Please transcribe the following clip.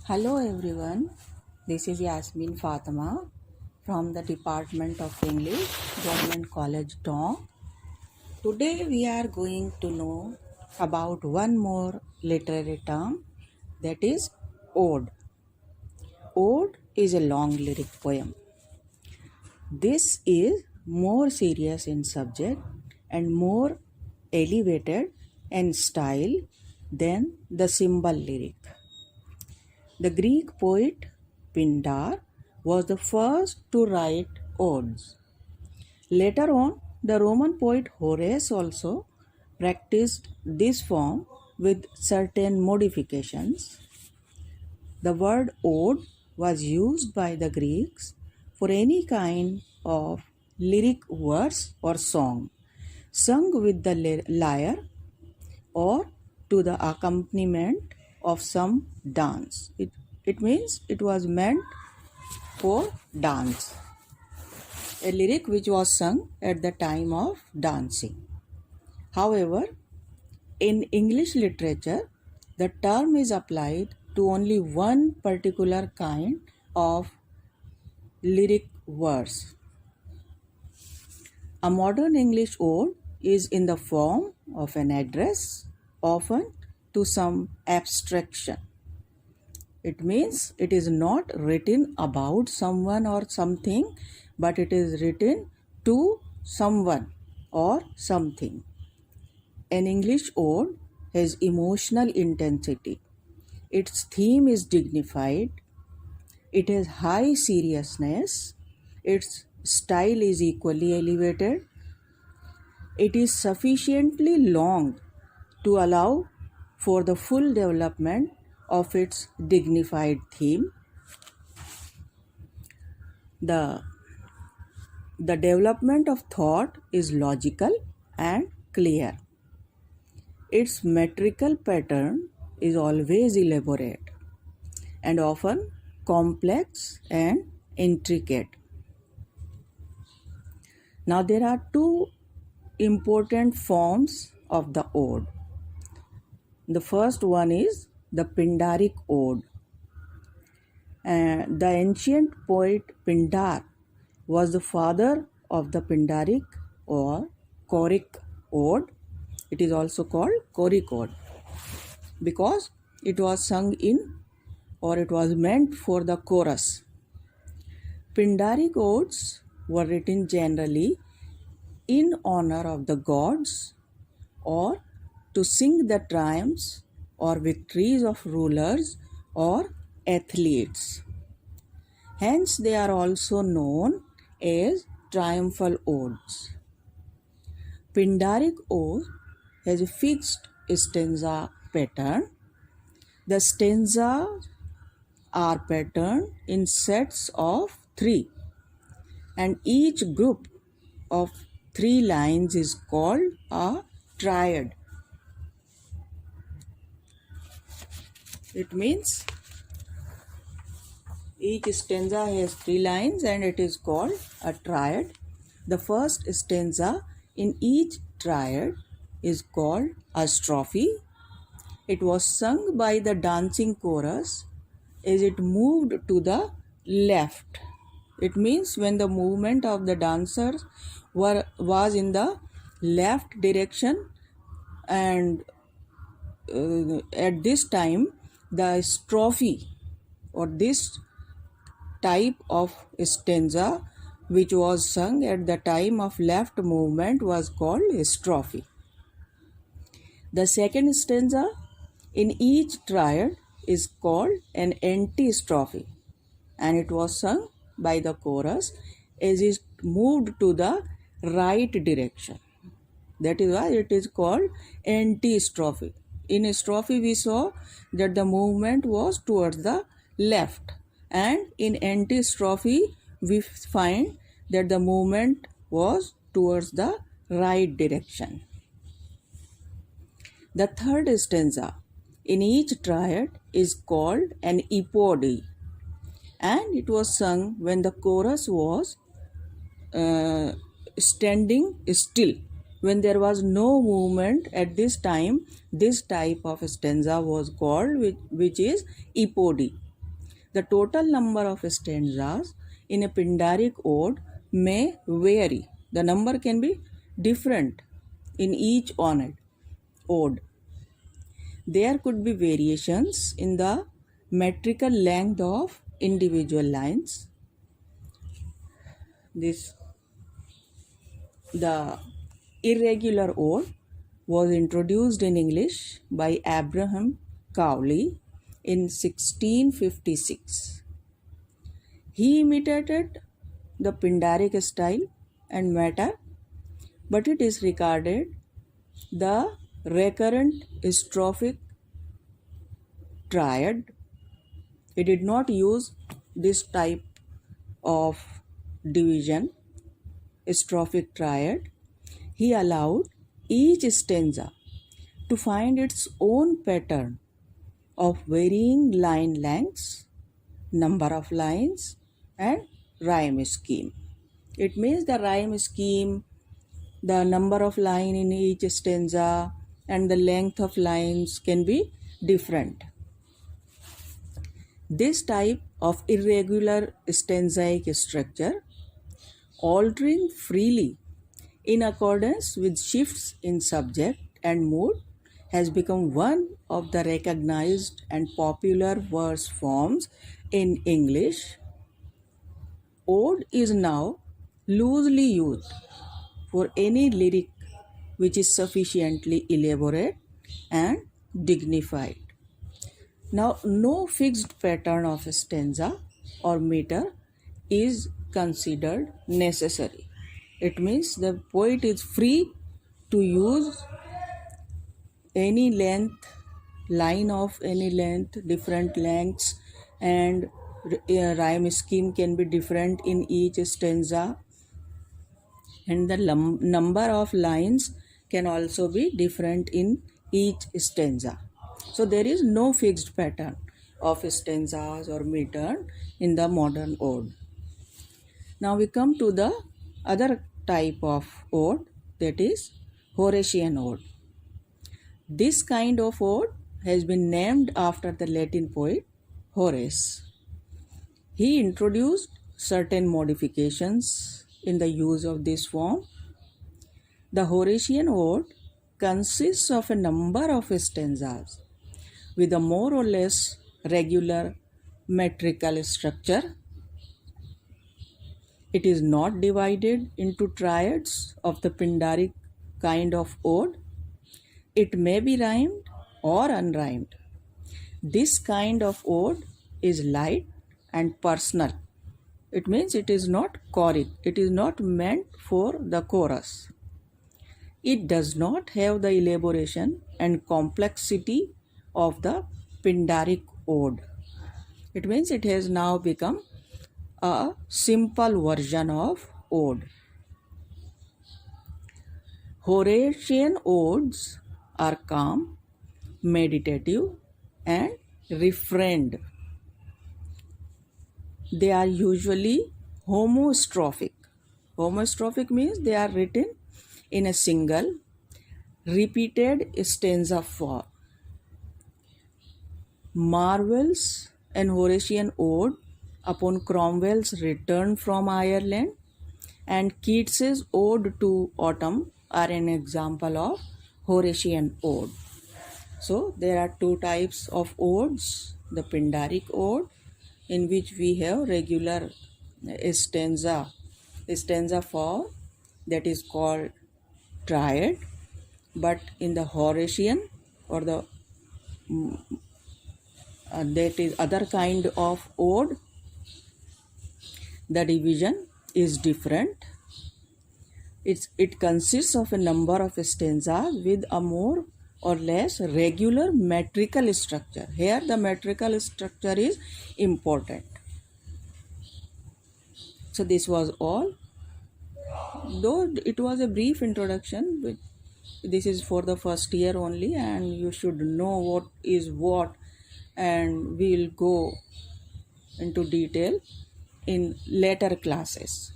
Hello everyone, this is Yasmin Fatima from the Department of English, Government College Dong. Today we are going to know about one more literary term, that is ode. Ode is a long lyric poem. This is more serious in subject and more elevated in style than the symbol lyric. The Greek poet Pindar was the first to write odes. Later on, the Roman poet Horace also practiced this form with certain modifications. The word ode was used by the Greeks for any kind of lyric verse or song sung with the lyre or to the accompaniment of some dance. It means it was meant for dance, a lyric which was sung at the time of dancing. However, in English literature, the term is applied to only one particular kind of lyric verse. A modern English ode is in the form of an address, often to some abstraction. It means it is not written about someone or something, but it is written to someone or something. An English ode has emotional intensity. Its theme is dignified. It has high seriousness. Its style is equally elevated. It is sufficiently long to allow for the full development of its dignified theme. The development of thought is logical and clear. Its metrical pattern is always elaborate and often complex and intricate. Now there are two important forms of the ode. The first one is the Pindaric ode. The ancient poet Pindar was the father of the Pindaric or choric ode. It is also called choric ode because it was sung in or it was meant for the chorus. Pindaric odes were written generally in honor of the gods or to sing the triumphs or victories of rulers or athletes. Hence, they are also known as triumphal odes. Pindaric ode has a fixed stanza pattern. The stanzas are patterned in sets of 3, and each group of 3 lines is called a triad. It means each stanza has 3 lines and it is called a triad. The first stanza in each triad is called a strophe. It was sung by the dancing chorus as it moved to the left. It means when the movement of the dancers was in the left direction, and at this time the strophe or this type of stanza which was sung at the time of left movement was called a strophe. The second stanza in each triad is called an antistrophe, and it was sung by the chorus as it moved to the right direction. That is why it is called antistrophe. In a strophe we saw that the movement was towards the left, and in antistrophe we find that the movement was towards the right direction. The third stanza in each triad is called an epode, and it was sung when the chorus was standing still. When there was no movement at this time, this type of stanza was called, which is epode. The total number of stanzas in a Pindaric ode may vary. The number can be different in each ode. There could be variations in the metrical length of individual lines. The irregular ode was introduced in English by Abraham Cowley in 1656. He imitated the Pindaric style and matter, but it is regarded the recurrent strophic triad. He did not use this type of division, strophic triad. He allowed each stanza to find its own pattern of varying line lengths, number of lines, and rhyme scheme. It means the rhyme scheme, the number of line in each stanza, and the length of lines can be different. This type of irregular stanzaic structure, altering freely in accordance with shifts in subject and mood, has become one of the recognized and popular verse forms in English. Ode is now loosely used for any lyric which is sufficiently elaborate and dignified. Now, no fixed pattern of stanza or meter is considered necessary. It means the poet is free to use any length, line of any length, different lengths, and rhyme scheme can be different in each stanza, and the number of lines can also be different in each stanza. So there is no fixed pattern of stanzas or meter in the modern ode. Now we come to the other type of ode, that is Horatian ode. This kind of ode has been named after the Latin poet Horace. He introduced certain modifications in the use of this form. The Horatian ode consists of a number of stanzas with a more or less regular metrical structure. It is not divided into triads of the Pindaric kind of ode. It may be rhymed or unrhymed. This kind of ode is light and personal. It means it is not choric. It is not meant for the chorus. It does not have the elaboration and complexity of the Pindaric ode. It means it has now become a simple version of ode. Horatian odes are calm, meditative, and refrained. They are usually homostrophic. Homostrophic means they are written in a single, repeated stanza form. Marvell's an Horatian ode upon Cromwell's return from Ireland and Keats's ode to autumn are an example of Horatian ode. So there are two types of odes: the Pindaric ode, in which we have regular stanza form, that is called triad, but in the Horatian or the that is other kind of ode, the division is different. It consists of a number of stanzas with a more or less regular metrical structure. Here the metrical structure is important. So this was all. Though it was a brief introduction, but this is for the first year only, and you should know what is what, and we will go into detail in later classes.